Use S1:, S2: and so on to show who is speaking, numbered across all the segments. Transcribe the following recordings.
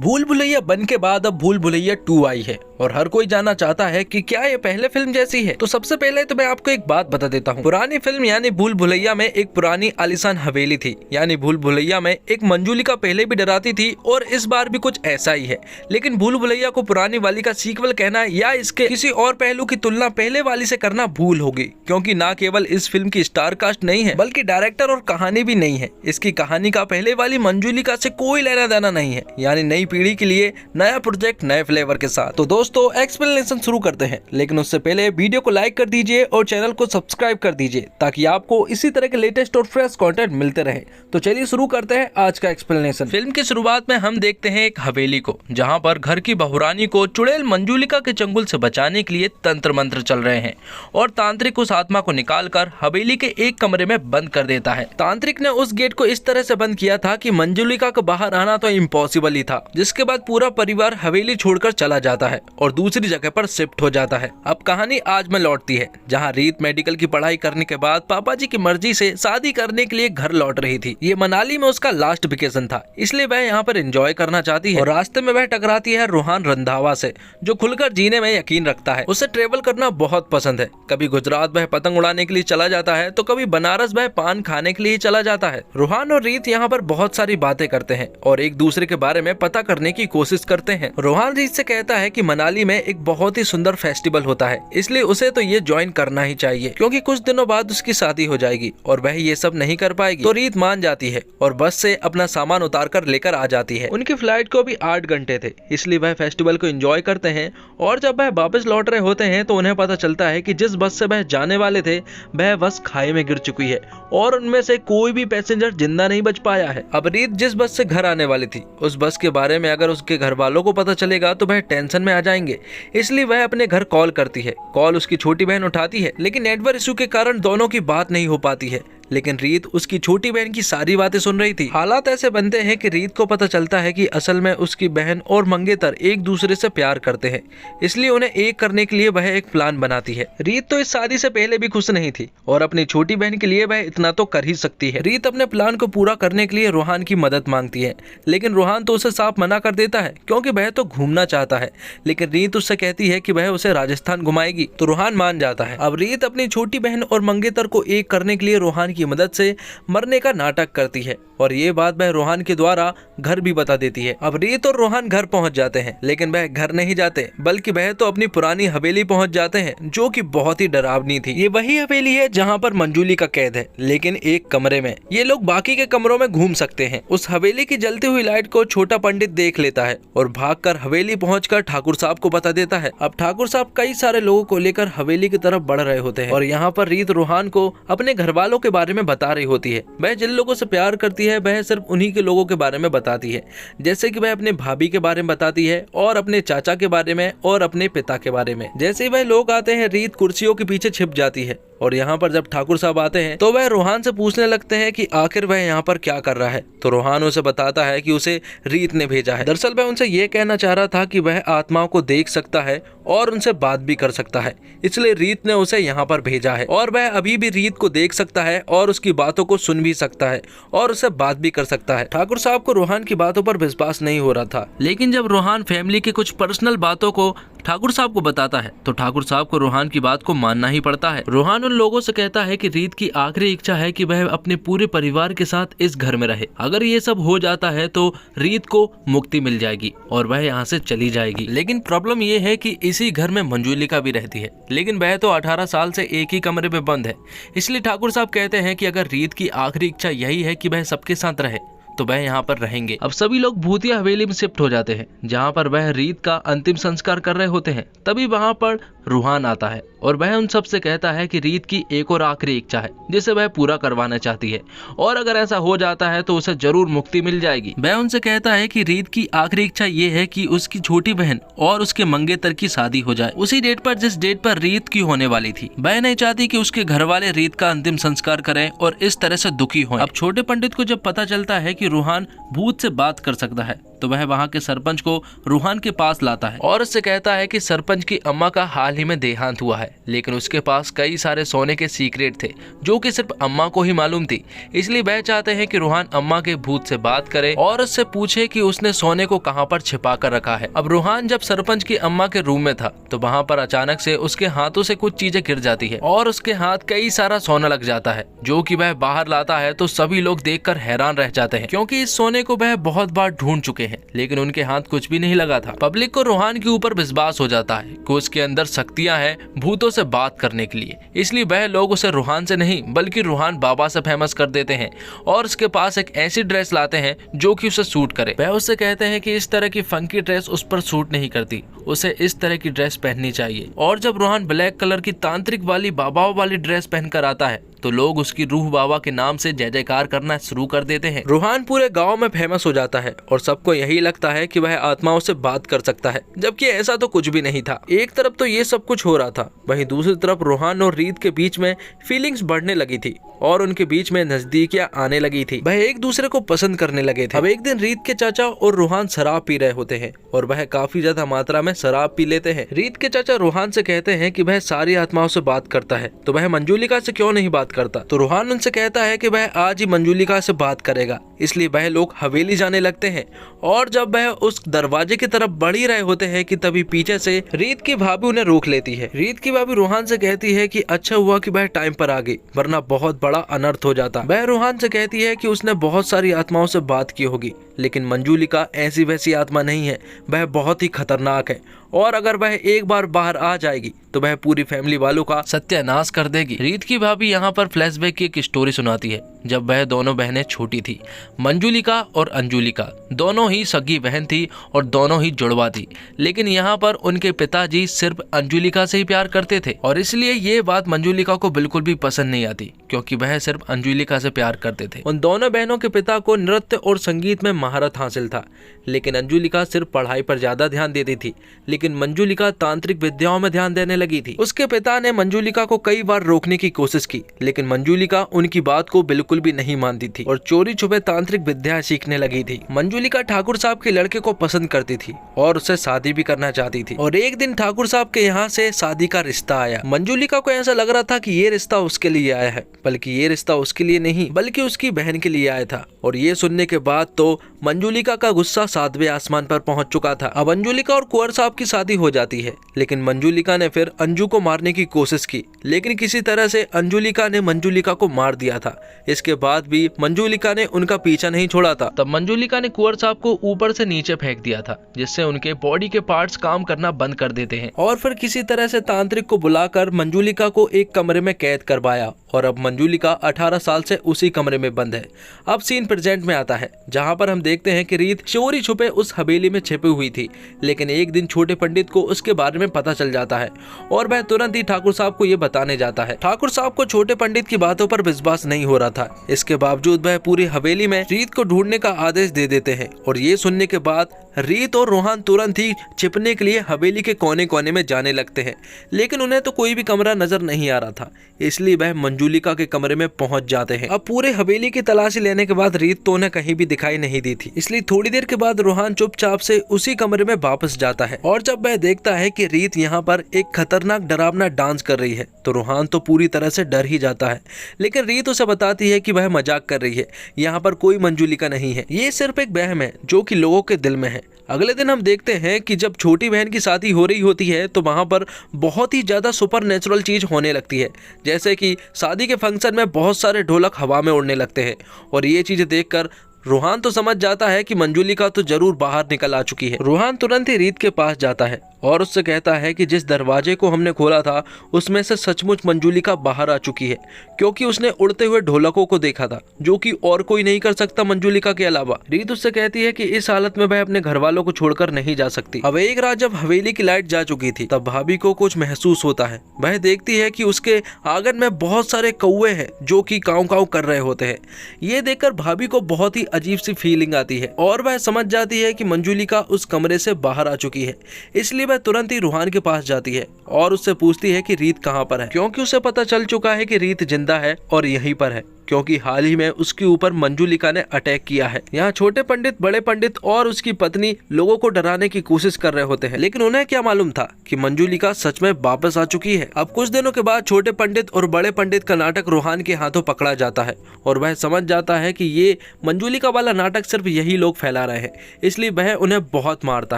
S1: भूल भुलैया बन के बाद अब भूल भुलैया 2 आई है और हर कोई जानना चाहता है कि क्या ये पहले फिल्म जैसी है। तो सबसे पहले तो मैं आपको एक बात बता देता हूँ। पुरानी फिल्म यानी भूल भुलैया में एक पुरानी आलीशान हवेली थी, यानी भूल भुलैया में एक मंजूलिका पहले भी डराती थी और इस बार भी कुछ ऐसा ही है। लेकिन भूल भुलैया को पुरानी वाली का सीक्वल कहना या इसके किसी और पहलू की तुलना पहले वाली से करना भूल होगी, क्योंकि न केवल इस फिल्म की स्टार कास्ट नहीं है बल्कि डायरेक्टर और कहानी भी नहीं है। इसकी कहानी का पहले वाली मंजूलिका से कोई लेना देना नहीं है, यानी नई पीढ़ी के लिए नया प्रोजेक्ट नए फ्लेवर के साथ। तो दोस्तों एक्सप्लेनेशन शुरू करते हैं, लेकिन उससे पहले वीडियो को लाइक कर दीजिए और चैनल को सब्सक्राइब कर दीजिए ताकि आपको इसी तरह के लेटेस्ट और फ्रेश कंटेंट मिलते रहे। तो चलिए शुरू करते हैं आज का एक्सप्लेनेशन। फिल्म की शुरुआत में हम देखते हैं एक हवेली को, जहां पर घर की बहुरानी को चुड़ैल मंजूलिका के चंगुल से बचाने के लिए तंत्र मंत्र चल रहे हैं और तांत्रिक उस आत्मा को निकालकर हवेली के एक कमरे में बंद कर देता है। तांत्रिक ने उस गेट को इस तरह से बंद किया था कि मंजूलिका को बाहर आना तो इम्पॉसिबल ही था, जिसके बाद पूरा परिवार हवेली छोड़कर चला जाता है और दूसरी जगह पर शिफ्ट हो जाता है। अब कहानी आज में लौटती है, जहां रीत मेडिकल की पढ़ाई करने के बाद पापा जी की मर्जी से शादी करने के लिए घर लौट रही थी। ये मनाली में उसका लास्ट वेकेशन था, इसलिए वह यहाँ पर एंजॉय करना चाहती है और रास्ते में वह टकराती है रोहान रंधावा से, जो खुलकर जीने में यकीन रखता है। उसे ट्रेवल करना बहुत पसंद है। कभी गुजरात वह पतंग उड़ाने के लिए चला जाता है तो कभी बनारस वह पान खाने के लिए चला जाता है। रोहान और रीत यहाँ पर बहुत सारी बातें करते हैं और एक दूसरे के बारे में पता करने की कोशिश करते हैं। रोहान रीत से कहता है कि मनाली में एक बहुत ही सुंदर फेस्टिवल होता है, इसलिए उसे तो ये ज्वाइन करना ही चाहिए, क्योंकि कुछ दिनों बाद उसकी शादी हो जाएगी और वह ये सब नहीं कर पाएगी। तो रीत मान जाती है और बस से अपना सामान उतार कर लेकर आ जाती है। उनकी फ्लाइट को भी 8 घंटे थे, इसलिए वह फेस्टिवल को एंजॉय करते हैं और जब वह वापस लौट रहे होते हैं तो उन्हें पता चलता है कि जिस बस से वह जाने वाले थे वह बस खाई में गिर चुकी है और उनमें से कोई भी पैसेंजर जिंदा नहीं बच पाया है। अब रीत जिस बस से घर आने वाली थी, उस बस के बारे में अगर उसके घर वालों को पता चलेगा तो वह टेंशन में आ जाएंगे, इसलिए वह अपने घर कॉल करती है। कॉल उसकी छोटी बहन उठाती है, लेकिन नेटवर्क इशू के कारण दोनों की बात नहीं हो पाती है। लेकिन रीत उसकी छोटी बहन की सारी बातें सुन रही थी। हालात ऐसे बनते हैं कि रीत को पता चलता है कि असल में उसकी बहन और मंगेतर एक दूसरे से प्यार करते हैं, इसलिए उन्हें एक करने के लिए वह एक प्लान बनाती है। रीत तो इस शादी से पहले भी खुश नहीं थी और अपनी छोटी बहन के लिए वह इतना तो कर ही सकती है। रीत अपने प्लान को पूरा करने के लिए रोहान की मदद मांगती है, लेकिन रोहान तो उसे साफ मना कर देता है, क्योंकि वह तो घूमना चाहता है। लेकिन रीत उससे कहती है कि वह उसे राजस्थान घुमाएगी, तो रोहान मान जाता है। अब रीत अपनी छोटी बहन और मंगेतर को एक करने के लिए रोहान की मदद से मरने का नाटक करती है और ये बात वह रोहान के द्वारा घर भी बता देती है। अब रीत और रोहान घर पहुंच जाते हैं, लेकिन वह घर नहीं जाते बल्कि वह तो अपनी पुरानी हवेली पहुंच जाते हैं, जो कि बहुत ही डरावनी थी। ये वही हवेली है जहां पर मंजूलिका कैद है, लेकिन एक कमरे में। ये लोग बाकी के कमरों में घूम सकते हैं। उस हवेली की जलती हुई लाइट को छोटा पंडित देख लेता है और भागकर हवेली पहुंचकर ठाकुर साहब को बता देता है। अब ठाकुर साहब कई सारे लोगों को लेकर हवेली की तरफ बढ़ रहे होते हैं और यहाँ पर रीत रोहान को अपने घर वालों के बारे में बता रही होती है। वह जिन लोगों से प्यार करती है वह सिर्फ उन्हीं के लोगों के बारे में बताती है, जैसे कि वह अपने भाभी के बारे में बताती है और अपने चाचा के बारे में और अपने पिता के बारे में। जैसे ही वह लोग आते हैं रीत कुर्सियों के पीछे छिप जाती है और यहाँ पर जब ठाकुर साहब आते हैं तो वह रोहान से पूछने लगते हैं कि आखिर वह यहाँ पर क्या कर रहा है। तो रोहान उसे बताता है कि उसे रीत ने भेजा है। दरअसल वह उनसे ये कहना चाह रहा था कि वह आत्माओं को देख सकता है और उनसे बात भी कर सकता है, इसलिए रीत ने उसे यहाँ पर भेजा है और वह अभी भी रीत को देख सकता है और उसकी बातों को सुन भी सकता है और उससे बात भी कर सकता है। ठाकुर साहब को रोहान की बातों पर विश्वास नहीं हो रहा था, लेकिन जब रोहान फैमिली के कुछ पर्सनल बातों को ठाकुर साहब को बताता है तो ठाकुर साहब को रोहान की बात को मानना ही पड़ता है। रोहान उन लोगों से कहता है कि रीत की आखिरी इच्छा है कि वह अपने पूरे परिवार के साथ इस घर में रहे। अगर ये सब हो जाता है तो रीत को मुक्ति मिल जाएगी और वह यहाँ से चली जाएगी। लेकिन प्रॉब्लम ये है कि इसी घर में मंजूलिका भी रहती है, लेकिन वह तो 18 साल से एक ही कमरे में बंद है। इसलिए ठाकुर साहब कहते हैं कि अगर रीत की आखिरी इच्छा यही है कि वह सबके साथ रहे तो वह यहाँ पर रहेंगे। अब सभी लोग भूतिया हवेली में शिफ्ट हो जाते हैं, जहाँ पर वह रीत का अंतिम संस्कार कर रहे होते हैं। तभी वहाँ पर रूहान आता है और वह उन सब से कहता है कि रीत की एक और आखिरी इच्छा है जिसे वह पूरा करवाना चाहती है और अगर ऐसा हो जाता है तो उसे जरूर मुक्ति मिल जाएगी। वह उनसे कहता है कि रीत की आखिरी इच्छा ये है कि उसकी छोटी बहन और उसके मंगेतर की शादी हो जाए उसी डेट पर जिस डेट पर रीत की होने वाली थी। वह नहीं चाहती कि उसके घर वाले रीत का अंतिम संस्कार करें और इस तरह से दुखी हों। अब छोटे पंडित को जब पता चलता है कि रूहान भूत से बात कर सकता है तो वह वहाँ के सरपंच को रूहान के पास लाता है और उससे कहता है कि सरपंच की अम्मा का हाल ही में देहांत हुआ है, लेकिन उसके पास कई सारे सोने के सीक्रेट थे जो कि सिर्फ अम्मा को ही मालूम थी। इसलिए वह चाहते हैं कि रूहान अम्मा के भूत से बात करे और उससे पूछे कि उसने सोने को कहाँ पर छिपा कर रखा है। अब रूहान जब सरपंच की अम्मा के रूम में था तो वहाँ पर अचानक से उसके हाथों से कुछ चीजें गिर जाती है और उसके हाथ कई सारा सोना लग जाता है, जो कि वह बाहर लाता है तो सभी लोग देखकर हैरान रह जाते हैं क्योंकि इस सोने को वह बहुत बार ढूंढ चुके हैं, लेकिन उनके हाथ कुछ भी नहीं लगा था। पब्लिक को रूहान के ऊपर विश्वास हो जाता है कि उसके अंदर शक्तियां हैं भूतों से बात करने के लिए, इसलिए वह लोग उसे रूहान से नहीं बल्कि रूहान बाबा से फेमस कर देते हैं और उसके पास एक ऐसी ड्रेस लाते हैं जो कि उसे सूट करे। वह उससे कहते हैं कि इस तरह की फंकी ड्रेस उस पर सूट नहीं करती, उसे इस तरह की ड्रेस पहननी चाहिए। और जब रूहान ब्लैक कलर की तांत्रिक वाली बाबाओं वाली ड्रेस पहनकर आता है तो लोग उसकी रूह बाबा के नाम से जय जयकार करना शुरू कर देते हैं। रूहान पूरे गांव में फेमस हो जाता है और सबको यही लगता है कि वह आत्माओं से बात कर सकता है, जबकि ऐसा तो कुछ भी नहीं था। एक तरफ तो ये सब कुछ हो रहा था, वहीं दूसरी तरफ रूहान और रीत के बीच में फीलिंग्स बढ़ने लगी थी और उनके बीच में नजदीकियां आने लगी थी। वह एक दूसरे को पसंद करने लगे थे। अब एक दिन रीत के चाचा और रूहान शराब पी रहे होते हैं और वह काफी ज्यादा मात्रा में शराब पी लेते हैं। रीत के चाचा रूहान से कहते हैं कि वह सारी आत्माओं से बात करता है तो वह मंजूलिका से क्यों नहीं बात करता। तो रूहान उनसे कहता है कि वह आज ही मंजूलिका से बात करेगा, इसलिए वह लोग हवेली जाने लगते हैं। और जब वह उस दरवाजे की तरफ बढ़ ही रहे होते हैं कि तभी पीछे से रीत की भाभी उन्हें रोक लेती है। रीत की भाभी रूहान से कहती है कि अच्छा हुआ कि वह टाइम पर आ गई, वरना बहुत बड़ा अनर्थ हो जाता। वह रूहान से कहती है कि उसने बहुत सारी आत्माओं से बात की होगी, लेकिन मंजूलिका ऐसी वैसी आत्मा नहीं है, वह बहुत ही खतरनाक है और अगर वह एक बार बाहर आ जाएगी तो वह पूरी फैमिली वालों का सत्यानाश कर देगी। रीत की भाभी यहाँ पर फ्लैशबैक की एक स्टोरी सुनाती है जब वह दोनों बहनें छोटी थी। मंजूलिका और अंजुलिका दोनों ही सगी बहन थी और दोनों ही जुड़वा थी, लेकिन यहाँ पर उनके पिताजी सिर्फ अंजुलिका से ही प्यार करते थे और इसलिए ये बात मंजूलिका को बिल्कुल भी पसंद नहीं आती क्योंकि वह सिर्फ अंजुलिका से प्यार करते थे। उन दोनों बहनों के पिता को नृत्य और संगीत में महारत हासिल था, लेकिन अंजुलिका सिर्फ पढ़ाई पर ज्यादा ध्यान देती थी, लेकिन मंजूलिका तांत्रिक विद्याओं में ध्यान देने लगी थी। उसके पिता ने मंजूलिका को कई बार रोकने की कोशिश की, लेकिन मंजूलिका उनकी बात को बिल्कुल भी नहीं मानती थी और चोरी छुपे तांत्रिक विद्या सीखने लगी थी। मंजूलिका ठाकुर साहब के लड़के को पसंद करती थी और उससे शादी भी करना चाहती थी और एक दिन ठाकुर साहब के यहाँ से शादी का रिश्ता आया। मंजूलिका को ऐसा लग रहा था कि ये रिश्ता उसके लिए आया है, बल्कि ये रिश्ता उसके लिए नहीं बल्कि उसकी बहन के लिए आया था। और ये सुनने के बाद तो मंजूलिका का गुस्सा 7वें आसमान पर पहुंच चुका था। अब अंजुलिका और कुंवर साहब की शादी हो जाती है, लेकिन मंजूलिका ने फिर अंजू को मारने की कोशिश की, लेकिन किसी तरह से अंजुलिका ने मंजूलिका को मार दिया था। इसके बाद भी मंजूलिका ने उनका पीछा नहीं छोड़ा था। तब मंजूलिका ने कुंवर साहब को ऊपर से नीचे फेंक दिया था, जिससे उनके बॉडी के पार्ट्स काम करना बंद कर देते हैं और फिर किसी तरह से तांत्रिक को बुलाकर मंजूलिका को एक कमरे में कैद करवाया और अब मंजूलिका 18 साल से उसी कमरे में बंद है। अब सीन प्रेजेंट में आता है, जहां पर हम देखते हैं कि रीत चोरी छुपे उस हवेली में छिपी हुई थी, लेकिन एक दिन छोटे पंडित को उसके बारे में पता चल जाता है और वह तुरंत ही ठाकुर साहब को ये बताने जाता है। ठाकुर साहब को छोटे पंडित की बातों पर विश्वास नहीं हो रहा था, इसके बावजूद वह पूरी हवेली में रीत को ढूंढने का आदेश दे देते हैं और ये सुनने के बाद रीत और रोहन तुरंत ही छिपने के लिए हवेली के कोने कोने में जाने लगते हैं, लेकिन उन्हें तो कोई भी कमरा नजर नहीं आ रहा था, इसलिए वह मंजूलिका के कमरे में पहुंच जाते हैं। अब पूरे हवेली की तलाशी लेने के बाद रीत तो उन्हें कहीं भी दिखाई नहीं दी थी, इसलिए थोड़ी देर के बाद रोहन चुपचाप से उसी कमरे में वापस जाता है और जब वह देखता है कि रीत यहाँ पर एक खतरनाक डरावना डांस कर रही है तो रोहन तो पूरी तरह से डर ही जाता है, लेकिन रीत उसे बताती है कि वह मजाक कर रही है, यहाँ पर कोई मंजूलिका नहीं है, ये सिर्फ एक वहम है जो कि लोगों के दिल में है। अगले दिन हम देखते हैं कि जब छोटी बहन की शादी हो रही होती है तो वहाँ पर बहुत ही ज़्यादा सुपर नेचुरल चीज़ होने लगती है, जैसे कि शादी के फंक्शन में बहुत सारे ढोलक हवा में उड़ने लगते हैं और ये चीज़ें देखकर रोहन तो समझ जाता है कि मंजूलिका तो जरूर बाहर निकल आ चुकी है। रोहन तुरंत ही रीत के पास जाता है और उससे कहता है कि जिस दरवाजे को हमने खोला था उसमें से सचमुच मंजूलिका बाहर आ चुकी है, क्योंकि उसने उड़ते हुए ढोलकों को देखा था जो कि और कोई नहीं कर सकता मंजूलिका के अलावा। रीत उससे कहती है कि इस हालत में वह अपने घर वालों को छोड़कर नहीं जा सकती। अब एक रात जब हवेली की लाइट जा चुकी थी तब भाभी को कुछ महसूस होता है। वह देखती है कि उसके आंगन में बहुत सारे कौवे हैं जो कि काऊ काऊ कर रहे होते हैं। ये देखकर भाभी को बहुत ही अजीब सी फीलिंग आती है और वह समझ जाती है कि मंजूलिका उस कमरे से बाहर आ चुकी है, इसलिए वह तुरंत ही रोहन के पास जाती है और उससे पूछती है कि रीत कहाँ पर है, क्योंकि उसे पता चल चुका है कि रीत जिंदा है और यहीं पर है, क्योंकि हाल ही में उसके ऊपर मंजुलिका ने अटैक किया है। यहाँ छोटे पंडित, बड़े पंडित और उसकी पत्नी लोगों को डराने की कोशिश कर रहे होते हैं, लेकिन उन्हें क्या मालूम था कि मंजुलिका सच में वापस आ चुकी है। अब कुछ दिनों के बाद छोटे पंडित और बड़े पंडित का नाटक रोहान के हाथों पकड़ा जाता है और वह समझ जाता है कि ये मंजुलिका वाला नाटक सिर्फ यही लोग फैला रहे हैं, इसलिए वह उन्हें बहुत मारता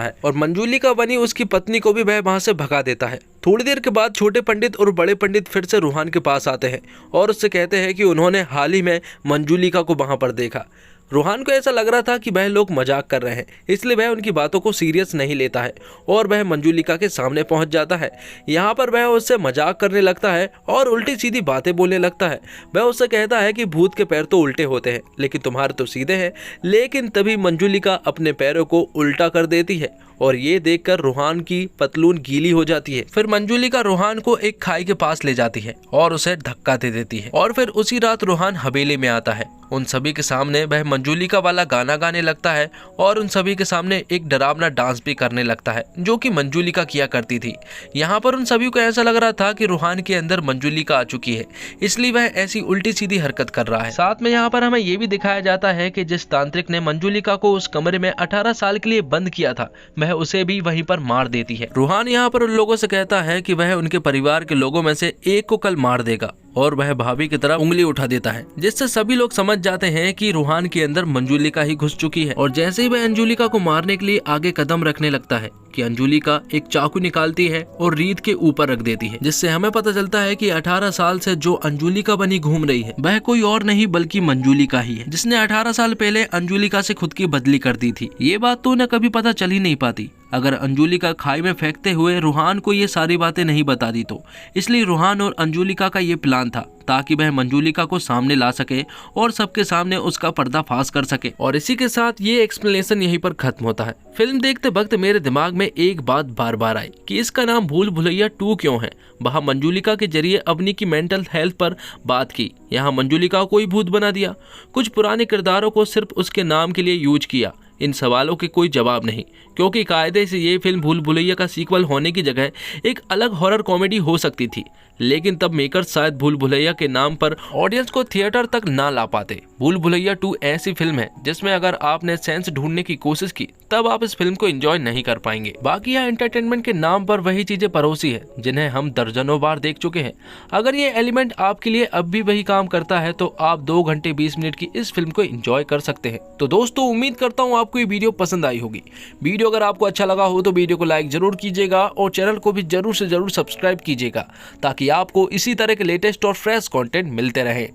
S1: है और मंजुलिका बनी उसकी पत्नी को भी वह वहां से भगा देता है। थोड़ी देर के बाद छोटे पंडित और बड़े पंडित फिर से रोहान के पास आते हैं और उससे कहते हैं कि उन्होंने हाल ही में मंजुलिका को वहां पर देखा। रोहान को ऐसा लग रहा था कि वह लोग मजाक कर रहे हैं, इसलिए वह उनकी बातों को सीरियस नहीं लेता है और वह मंजुलिका के सामने पहुंच जाता है। यहाँ पर वह उससे मजाक करने लगता है और उल्टी सीधी बातें बोलने लगता है। वह उससे कहता है कि भूत के पैर तो उल्टे होते हैं लेकिन तुम्हारे तो सीधे हैं। लेकिन तभी मंजुलिका अपने पैरों को उल्टा कर देती है और ये देखकर रोहान की पतलून गीली हो जाती है। फिर मंजुलिका रोहान को एक खाई के पास ले जाती है और उसे धक्का दे देती है और फिर उसी रात रोहान हवेली में आता है। उन सभी के सामने वह मंजुलिका वाला गाना गाने लगता है और उन सभी के सामने एक डरावना डांस भी करने लगता है जो कि मंजुलिका किया करती थी। यहाँ पर उन सभी को ऐसा लग रहा था कि रोहान के अंदर मंजुलिका आ चुकी है, इसलिए वह ऐसी उल्टी सीधी हरकत कर रहा है। साथ में यहाँ पर हमें ये भी दिखाया जाता है कि जिस तांत्रिक ने मंजुलिका को उस कमरे में 18 साल के लिए बंद किया था, वह उसे भी वहीं पर मार देती है। रोहान यहाँ पर उन लोगों से कहता है कि वह उनके परिवार के लोगों में से एक को कल मार देगा और वह भाभी की तरफ उंगली उठा देता है, जिससे सभी लोग समझ जाते हैं कि रोहान के अंदर मंजुलिका ही घुस चुकी है। और जैसे ही वह अंजुलिका को मारने के लिए आगे कदम रखने लगता है कि अंजुलिका एक चाकू निकालती है और रीत के ऊपर रख देती है, जिससे हमें पता चलता है कि 18 साल से जो अंजुलिका बनी घूम रही है वह कोई और नहीं बल्कि मंजुलिका ही है, जिसने 18 साल पहले अंजुलिका से खुद की बदली कर दी थी। ये बात तो उन्हें कभी पता चल ही नहीं पाती अगर अंजुलिका खाई में फेंकते हुए रोहान को ये सारी बातें नहीं बता दी तो। इसलिए रोहान और अंजुलिका का ये प्लान था ताकि वह मंजुलिका को सामने ला सके और सबके सामने उसका पर्दाफाश कर सके। और इसी के साथ ये एक्सप्लेनेशन यहीं पर खत्म होता है। फिल्म देखते वक्त मेरे दिमाग में एक बात बार बार आई कि इसका नाम भूल भुलैया 2 क्यों है। वहाँ मंजुलिका के जरिए अवनी की मेंटल हेल्थ पर बात की, यहाँ मंजुलिका को कोई भूत बना दिया, कुछ पुराने किरदारों को सिर्फ उसके नाम के लिए यूज किया। इन सवालों के कोई जवाब नहीं, क्योंकि कायदे से ये फिल्म भूल भुलैया का सीक्वल होने की जगह एक अलग हॉरर कॉमेडी हो सकती थी, लेकिन तब मेकर्स शायद भूल भुलैया के नाम पर ऑडियंस को थिएटर तक ना ला पाते। भूल भुलैया 2 ऐसी फिल्म है जिसमें अगर आपने सेंस ढूंढने की कोशिश की तब आप इस फिल्म को एंजॉय नहीं कर पाएंगे। बाकी यह एंटरटेनमेंट के नाम पर वही चीजें परोसी है जिन्हें हम दर्जनों बार देख चुके हैं। अगर ये एलिमेंट आपके लिए अब भी वही काम करता है तो आप 2 घंटे 20 मिनट की इस फिल्म को एंजॉय कर सकते हैं। तो दोस्तों, उम्मीद करता हूँ आपको ये वीडियो पसंद आई होगी। वीडियो अगर आपको अच्छा लगा हो तो वीडियो को लाइक जरूर कीजिएगा और चैनल को भी जरूर से जरूर सब्सक्राइब कीजिएगा ताकि आपको इसी तरह के लेटेस्ट और फ्रेश कंटेंट मिलते रहे।